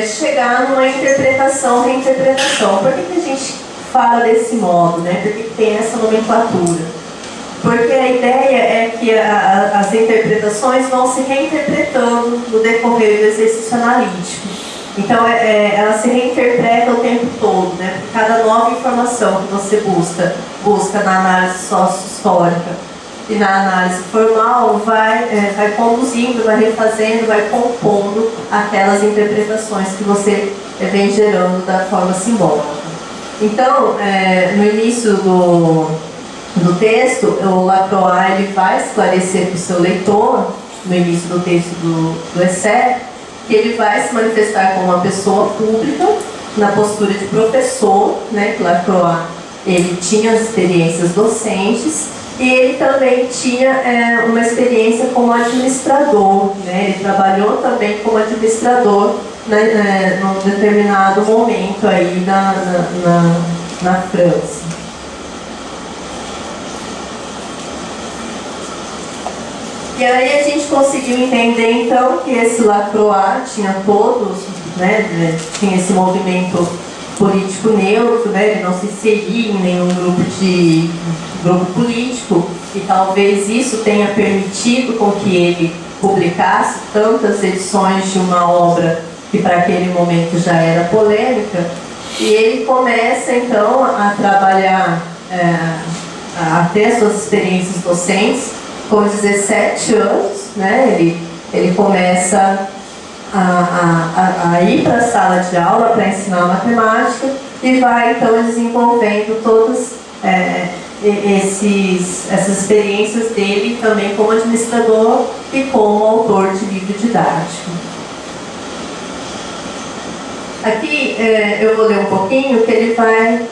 chegar numa interpretação-reinterpretação. Por que a gente fala desse modo, né? Por que tem essa nomenclatura? Porque a ideia é que as interpretações vão se reinterpretando no decorrer do exercício analítico. Então, ela se reinterpreta o tempo todo, né? Porque cada nova informação que você busca na análise sócio-histórica e na análise formal vai conduzindo, vai refazendo, vai compondo aquelas interpretações que você vem gerando da forma simbólica. Então, no início do texto, o Lacroix ele vai esclarecer para o seu leitor, no início do texto do essay, que ele vai se manifestar como uma pessoa pública, na postura de professor, né, que Lacroix ele tinha experiências docentes, e ele também tinha uma experiência como administrador, né, ele trabalhou também como administrador num determinado momento aí na França. E aí a gente conseguiu entender, então, que esse Lacroix tinha todos, né, tinha esse movimento político neutro, né, ele não se inseria em nenhum grupo político, e talvez isso tenha permitido com que ele publicasse tantas edições de uma obra que para aquele momento já era polêmica, e ele começa, então, a trabalhar, a ter suas experiências docentes. Com 17 anos, né, ele começa a ir para a sala de aula para ensinar matemática e vai, então, desenvolvendo todas essas experiências dele também como administrador e como autor de livro didático. Aqui eu vou ler um pouquinho que ele vai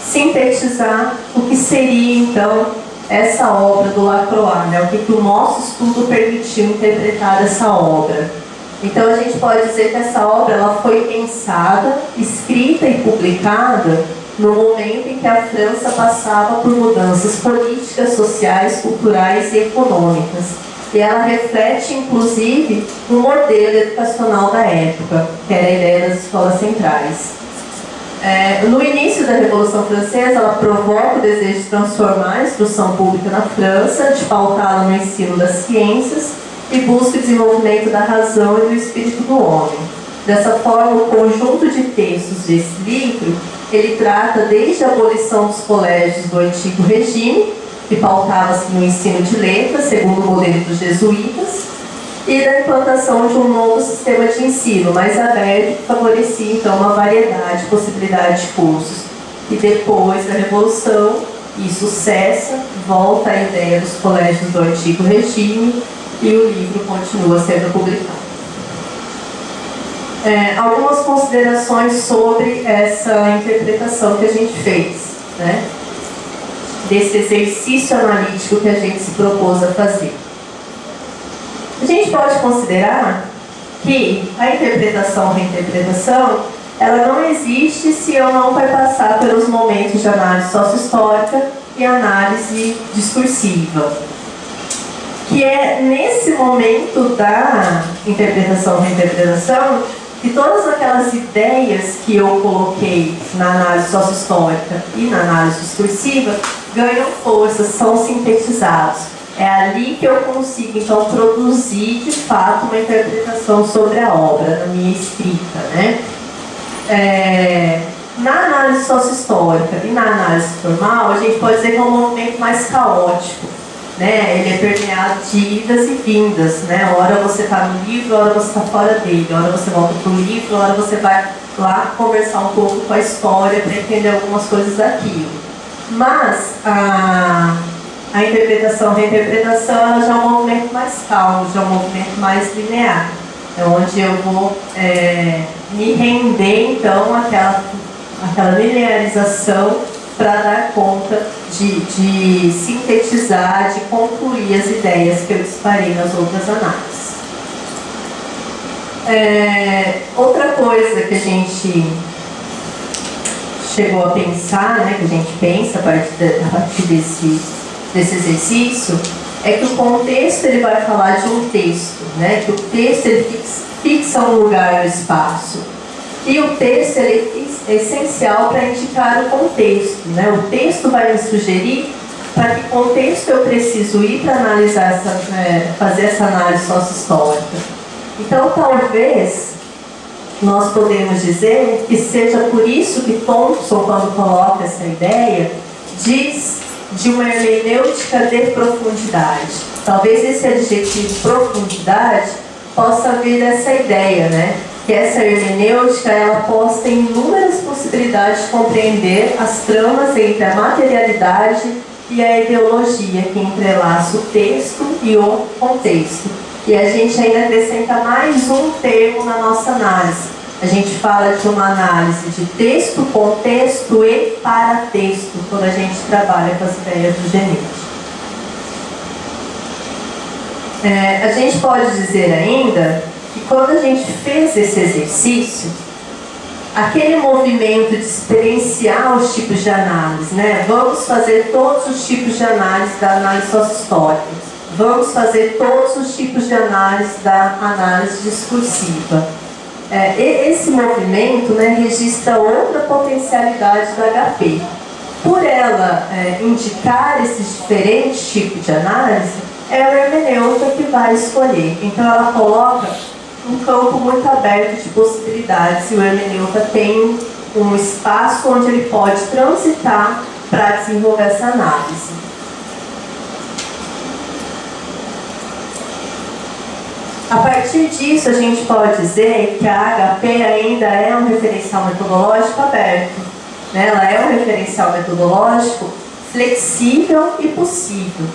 sintetizar o que seria, então, essa obra do Lacroix, né? O que o nosso estudo permitiu interpretar essa obra. Então, a gente pode dizer que essa obra ela foi pensada, escrita e publicada no momento em que a França passava por mudanças políticas, sociais, culturais e econômicas. E ela reflete, inclusive, um modelo educacional da época, que era a ideia das escolas centrais. No início da Revolução Francesa, ela provoca o desejo de transformar a instrução pública na França, de pautá-la no ensino das ciências e busca o desenvolvimento da razão e do espírito do homem. Dessa forma, o conjunto de textos desse livro, ele trata desde a abolição dos colégios do antigo regime, que pautava-se no ensino de letras, segundo o modelo dos jesuítas, e da implantação de um novo sistema de ensino mais aberto, que favorecia, então, uma variedade, possibilidade de cursos. E depois da Revolução, isso cessa, volta à ideia dos colégios do antigo regime e o livro continua sendo publicado. Algumas considerações sobre essa interpretação que a gente fez, né? Desse exercício analítico que a gente se propôs a fazer. A gente pode considerar que a interpretação-reinterpretação ela não existe se eu não passar pelos momentos de análise sócio-histórica e análise discursiva. Que é nesse momento da interpretação-reinterpretação que todas aquelas ideias que eu coloquei na análise sócio-histórica e na análise discursiva ganham força, são sintetizados. É ali que eu consigo, então, produzir, de fato, uma interpretação sobre a obra, na minha escrita, né? Na análise sócio-histórica e na análise formal, a gente pode dizer que é um movimento mais caótico, né? Ele é permeado de idas e vindas, né? Hora você está no livro, hora você está fora dele, hora você volta para o livro, hora você vai lá conversar um pouco com a história para entender algumas coisas daquilo. Mas a interpretação, a reinterpretação, ela já é um movimento mais calmo, já é um movimento mais linear. É onde eu vou me render, então, àquela linearização para dar conta de sintetizar, de concluir as ideias que eu disparei nas outras análises. Outra coisa que a gente chegou a pensar, né, que a gente pensa a partir desse exercício, é que o contexto ele vai falar de um texto, né, que o texto ele fixa um lugar no espaço. E o texto ele é essencial para indicar o contexto, né? O texto vai me sugerir para que contexto eu preciso ir para analisar fazer essa análise sócio-histórica. Então, talvez nós podemos dizer que seja por isso que Thompson, quando coloca essa ideia, diz de uma hermenêutica de profundidade. Talvez esse adjetivo profundidade possa vir dessa ideia, né? Que essa hermenêutica, ela posta em inúmeras possibilidades de compreender as tramas entre a materialidade e a ideologia, que entrelaça o texto e o contexto. E a gente ainda acrescenta mais um termo na nossa análise. A gente fala de uma análise de texto, contexto e paratexto, quando a gente trabalha com as ideias do Genete. A gente pode dizer ainda que quando a gente fez esse exercício, aquele movimento de experienciar os tipos de análise, né? Vamos fazer todos os tipos de análise da análise sócio-histórica, vamos fazer todos os tipos de análise da análise discursiva. Esse movimento, né, registra outra potencialidade do HP. Por ela indicar esses diferentes tipos de análise, é a hermenêutica que vai escolher. Então ela coloca um campo muito aberto de possibilidades e o hermenêutica tem um espaço onde ele pode transitar para desenvolver essa análise. A partir disso, a gente pode dizer que a HP ainda é um referencial metodológico aberto, né? Ela é um referencial metodológico flexível e possível.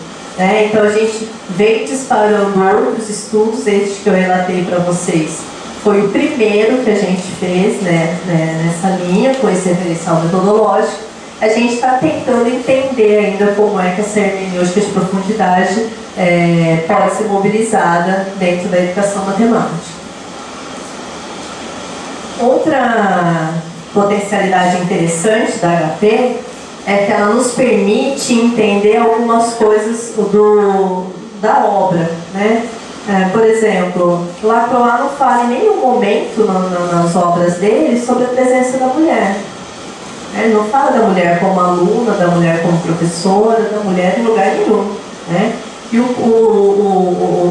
Então a gente vem disparando outros estudos, este que eu relatei para vocês. Foi o primeiro que a gente fez, né, nessa linha, com esse referencial metodológico. A gente está tentando entender ainda como é que essa hermenêutica de profundidade pode ser mobilizada dentro da educação matemática. Outra potencialidade interessante da HP é que ela nos permite entender algumas coisas da obra, né? Por exemplo, Lacroix não fala em nenhum momento nas obras dele sobre a presença da mulher. Ele não fala da mulher como aluna, da mulher como professora, da mulher em lugar nenhum, né? E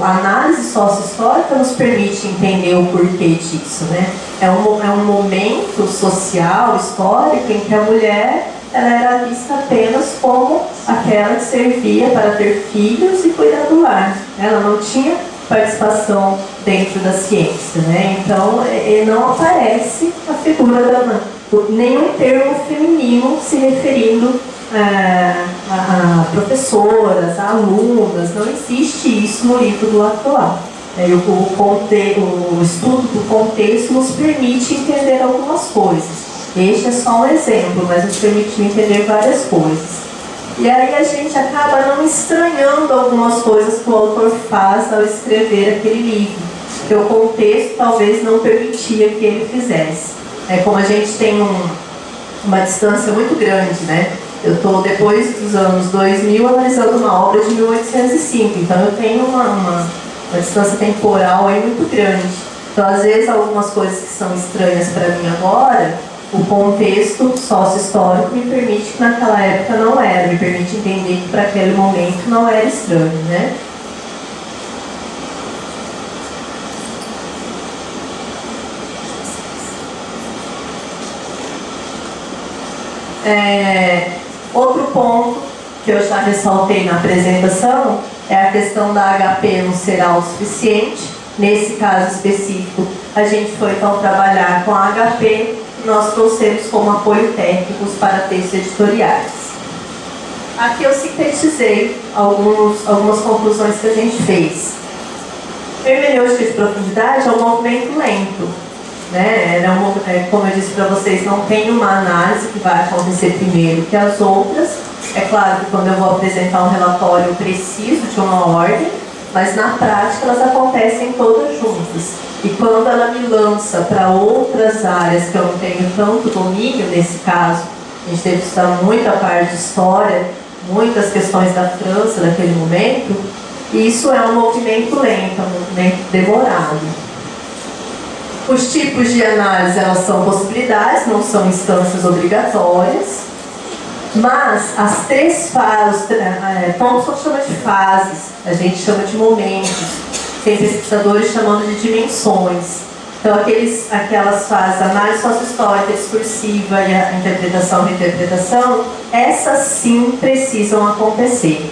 a análise sócio-histórica nos permite entender o porquê disso, né? É um momento social, histórico, em que a mulher ela era vista apenas como aquela que servia para ter filhos e cuidar do lar. Ela não tinha participação dentro da ciência, né? Então, não aparece a figura da mãe, nenhum termo feminino se referindo a professoras, a alunas. Não existe isso no livro do Lacroix. O estudo do contexto nos permite entender algumas coisas. Este é só um exemplo, mas nos permitiu entender várias coisas. E aí a gente acaba não estranhando algumas coisas que o autor faz ao escrever aquele livro, porque o contexto talvez não permitia que ele fizesse. Como a gente tem uma distância muito grande, né? Eu estou, depois dos anos 2000, analisando uma obra de 1805, então eu tenho uma distância temporal aí muito grande. Então, às vezes, algumas coisas que são estranhas para mim agora, o contexto sócio-histórico me permite que naquela época não era, me permite entender que para aquele momento não era estranho, né? Outro ponto que eu já ressaltei na apresentação é a questão da HP não ser autossuficiente. Nesse caso específico, a gente foi então trabalhar com a HP e nós trouxemos como apoio técnicos para textos editoriais. Aqui eu sintetizei algumas conclusões que a gente fez. Hermenêutica de profundidade é um movimento lento, né? Como eu disse para vocês, não tem uma análise que vai acontecer primeiro que as outras. É claro que quando eu vou apresentar um relatório eu preciso de uma ordem, mas na prática elas acontecem todas juntas. E quando ela me lança para outras áreas que eu não tenho tanto domínio, nesse caso, a gente teve que estudar muito a parte de história, muitas questões da França naquele momento, e isso é um movimento lento, um movimento demorado. Os tipos de análise, elas são possibilidades, não são instâncias obrigatórias, mas as três fases, Thompson chama de fases, a gente chama de momentos, tem pesquisadores chamando de dimensões. Então, aquelas fases, análise sócio-histórica, discursiva e a interpretação e reinterpretação, essas sim precisam acontecer.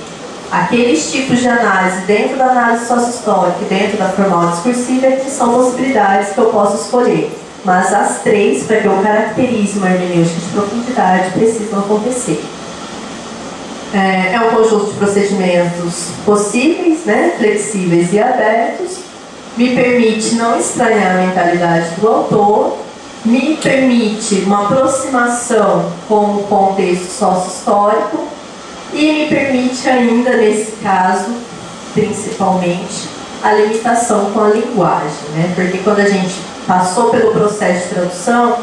Aqueles tipos de análise dentro da análise sócio-histórica e dentro da formal discursiva é que são possibilidades que eu posso escolher. Mas as três, para que eu caracterize uma hermenêutica de profundidade, precisam acontecer. É um conjunto de procedimentos possíveis, né, flexíveis e abertos, me permite não estranhar a mentalidade do autor, me permite uma aproximação com o contexto sócio-histórico e me permite ainda, nesse caso, principalmente, a limitação com a linguagem, né? Porque quando a gente passou pelo processo de tradução,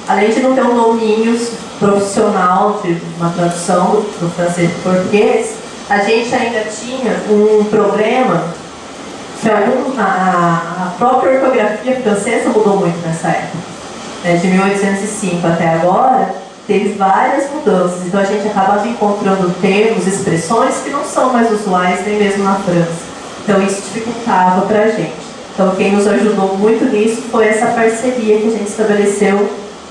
além de não ter um domínio profissional de uma tradução do francês para o português, a gente ainda tinha um problema que a própria ortografia francesa mudou muito nessa época. De 1805 até agora, teve várias mudanças, então a gente acabava encontrando termos, expressões que não são mais usuais nem mesmo na França. Então isso dificultava para a gente. Então quem nos ajudou muito nisso foi essa parceria que a gente estabeleceu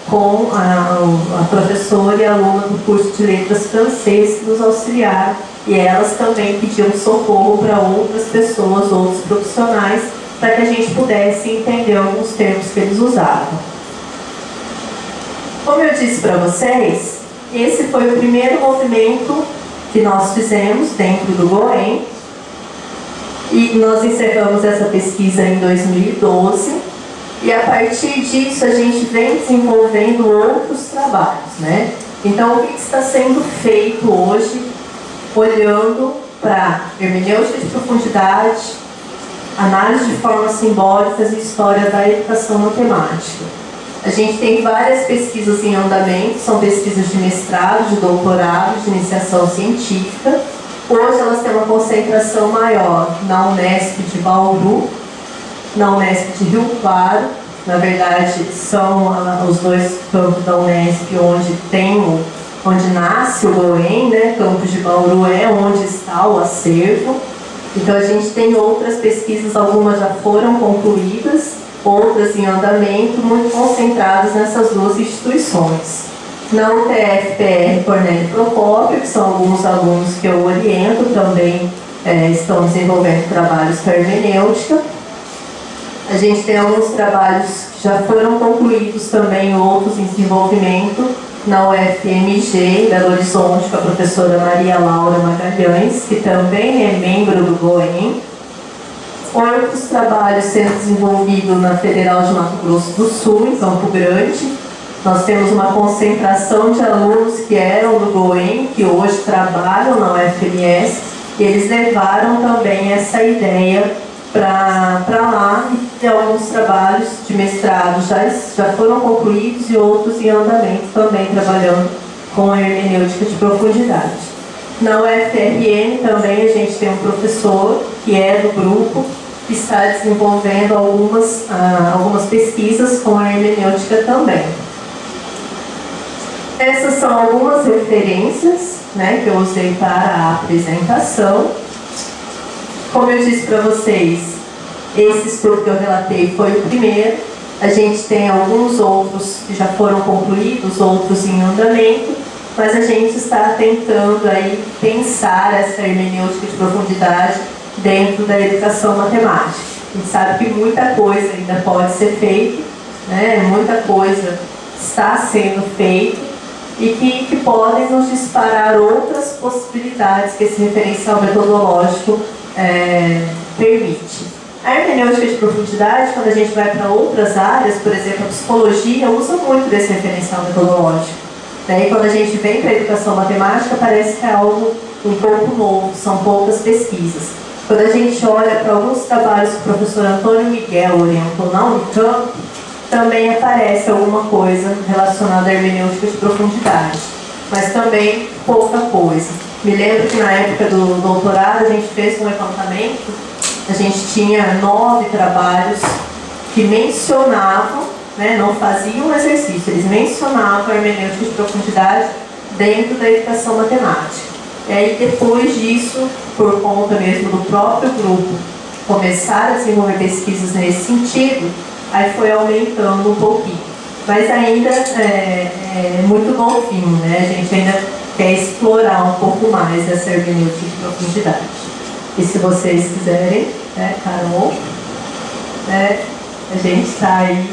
com a professora e a aluna do curso de letras francês que nos auxiliaram, e elas também pediam socorro para outras pessoas, outros profissionais, para que a gente pudesse entender alguns termos que eles usavam. Como eu disse para vocês, esse foi o primeiro movimento que nós fizemos dentro do GOEM, e nós encerramos essa pesquisa em 2012, e a partir disso a gente vem desenvolvendo outros trabalhos, né? Então, o que está sendo feito hoje, olhando para hermenêutica de profundidade, análise de formas simbólicas e história da educação matemática? A gente tem várias pesquisas em andamento, são pesquisas de mestrado, de doutorado, de iniciação científica. Hoje elas têm uma concentração maior na Unesp de Bauru, na Unesp de Rio Claro. Na verdade, são os dois campos da Unesp onde nasce o GOEM, né? Campos de Bauru é onde está o acervo. Então a gente tem outras pesquisas, algumas já foram concluídas, outras em andamento, muito concentradas nessas duas instituições. Na UTF-PR Cornélio Procópio, que são alguns alunos que eu oriento, também estão desenvolvendo trabalhos com a hermenêutica. A gente tem alguns trabalhos que já foram concluídos também, outros em desenvolvimento, na UFMG, Belo Horizonte, com a professora Maria Laura Magalhães, que também é membro do GOEM. Outros trabalhos sendo desenvolvidos na Federal de Mato Grosso do Sul, em Campo Grande. Nós temos uma concentração de alunos que eram do GOEM, que hoje trabalham na UFMS, e eles levaram também essa ideia para lá, e alguns trabalhos de mestrado já foram concluídos e outros em andamento também, trabalhando com a hermenêutica de profundidade. Na UFRN também a gente tem um professor que é do grupo, que está desenvolvendo algumas pesquisas com a hermenêutica também. Essas são algumas referências, né, que eu usei para a apresentação. Como eu disse para vocês, esse estudo que eu relatei foi o primeiro. A gente tem alguns outros que já foram concluídos, outros em andamento, mas a gente está tentando aí pensar essa hermenêutica de profundidade dentro da educação matemática. A gente sabe que muita coisa ainda pode ser feita, né? Muita coisa está sendo feita e que podem nos disparar outras possibilidades que esse referencial metodológico permite. A hermenêutica de profundidade, quando a gente vai para outras áreas, por exemplo, a psicologia usa muito desse referencial metodológico. E quando a gente vem para a educação matemática, parece que é algo um pouco novo, são poucas pesquisas. Quando a gente olha para alguns trabalhos que o professor Antônio Miguel orientou na Unicamp, também aparece alguma coisa relacionada à hermenêutica de profundidade, mas também pouca coisa. Me lembro que na época do doutorado a gente fez um levantamento. A gente tinha 9 trabalhos que mencionavam, né, não faziam um exercício, eles mencionavam a hermenêutica de profundidade dentro da educação matemática. E aí, depois disso, por conta mesmo do próprio grupo, começaram a desenvolver pesquisas nesse sentido, aí foi aumentando um pouquinho. Mas ainda é muito novinho, né? A gente ainda quer explorar um pouco mais essa hermenêutica de profundidade. E se vocês quiserem, né, Carol, né, a gente está aí,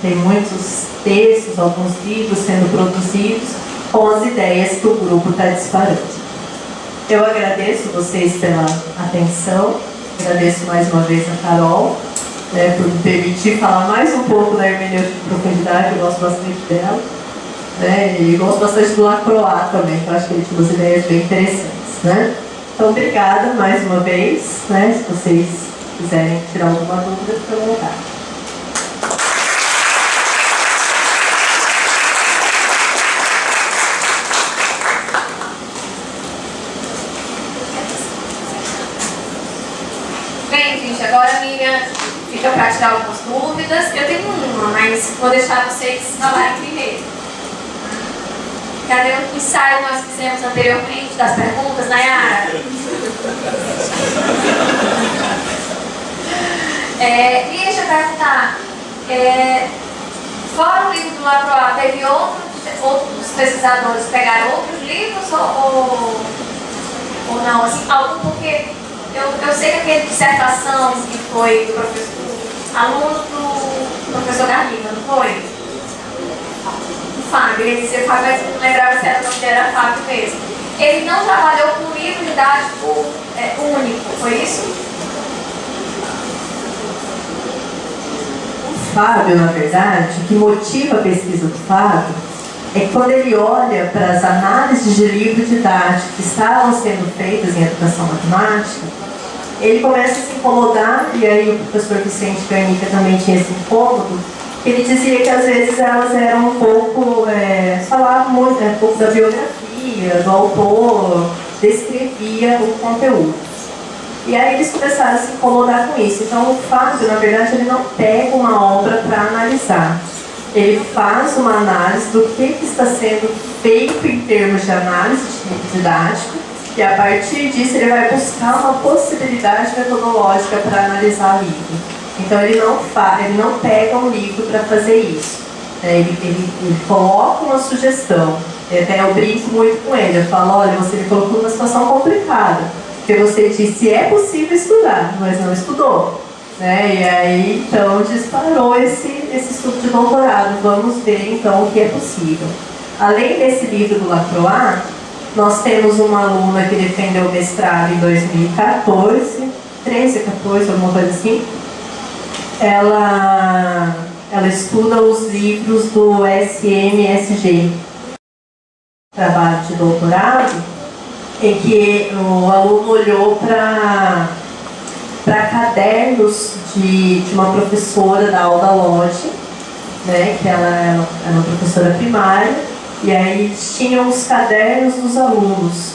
tem muitos textos, alguns livros sendo produzidos com as ideias que o grupo está disparando. Eu agradeço vocês pela atenção, agradeço mais uma vez a Carol, né, por me permitir falar mais um pouco da hermenêutica de profundidade, eu gosto bastante dela, né, e gosto bastante do Lacroix também, que eu acho que ele tinha umas ideias bem interessantes, né? Então, obrigada mais uma vez, né? Se vocês quiserem tirar alguma dúvida, fique à vontade. Bem, gente, agora a minha fica para tirar algumas dúvidas. Eu tenho uma, mas vou deixar vocês falarem primeiro. Cadê o ensaio que nós fizemos anteriormente das perguntas, Nayara? Deixa eu perguntar, fora o livro do Lacroix, teve outros pesquisadores pegaram outros livros ou não? Assim, algum, porque eu sei que aquele dissertação que foi do professor, aluno do professor Garriga, não foi? Fábio, ele dizia Fábio, mas não lembrava se era o nome dele, era Fábio mesmo. Ele não trabalhou com livro didático único, foi isso? O Fábio, na verdade, o que motiva a pesquisa do Fábio é que quando ele olha para as análises de livro didático que estavam sendo feitas em educação matemática, ele começa a se incomodar, e aí o professor Vicente Garnica também tinha esse incômodo. Ele dizia que às vezes elas eram um pouco, falavam muito, um pouco da biografia, do autor, descrevia o conteúdo. E aí eles começaram a se incomodar com isso. Então o Fábio, na verdade, ele não pega uma obra para analisar. Ele faz uma análise do que está sendo feito em termos de análise de tipo didático, e a partir disso ele vai buscar uma possibilidade metodológica para analisar o livro. Então ele não pega um livro para fazer isso. Ele coloca uma sugestão. Até eu brinco muito com ele. Eu falo, olha, você me colocou numa situação complicada. Porque você disse, é possível estudar, mas não estudou. E aí, então, disparou esse estudo de doutorado. Vamos ver, então, o que é possível. Além desse livro do Lacroix, nós temos uma aluna que defendeu o mestrado em 2014, 13, 14, alguma coisa assim. Ela estuda os livros do SMSG, trabalho de doutorado, em que o aluno olhou para cadernos de uma professora da Alda Lodge, né, que ela era uma professora primária, e aí tinham os cadernos dos alunos.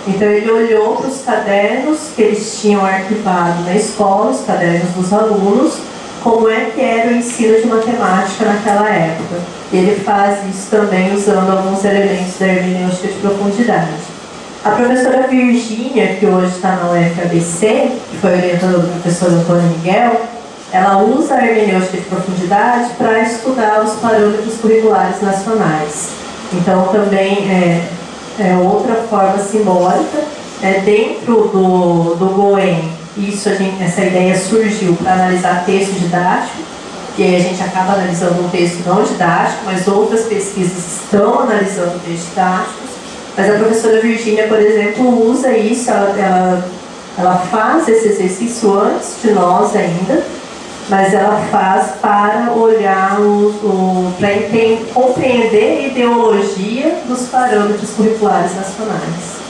Então ele olhou para os cadernos que eles tinham arquivado na escola, os cadernos dos alunos, como é que era o ensino de matemática naquela época. E ele faz isso também usando alguns elementos da hermenêutica de profundidade. A professora Virgínia, que hoje está na UFABC, que foi orientada do professor Antônio Miguel, ela usa a hermenêutica de profundidade para estudar os parâmetros curriculares nacionais. Então, também é outra forma simbólica. Dentro do GOEM, essa ideia surgiu para analisar texto didático, e aí a gente acaba analisando um texto não didático, mas outras pesquisas estão analisando textos didáticos. Mas a professora Virgínia, por exemplo, usa isso, ela faz esse exercício antes de nós ainda, mas ela faz para olhar, para compreender a ideologia dos parâmetros curriculares nacionais.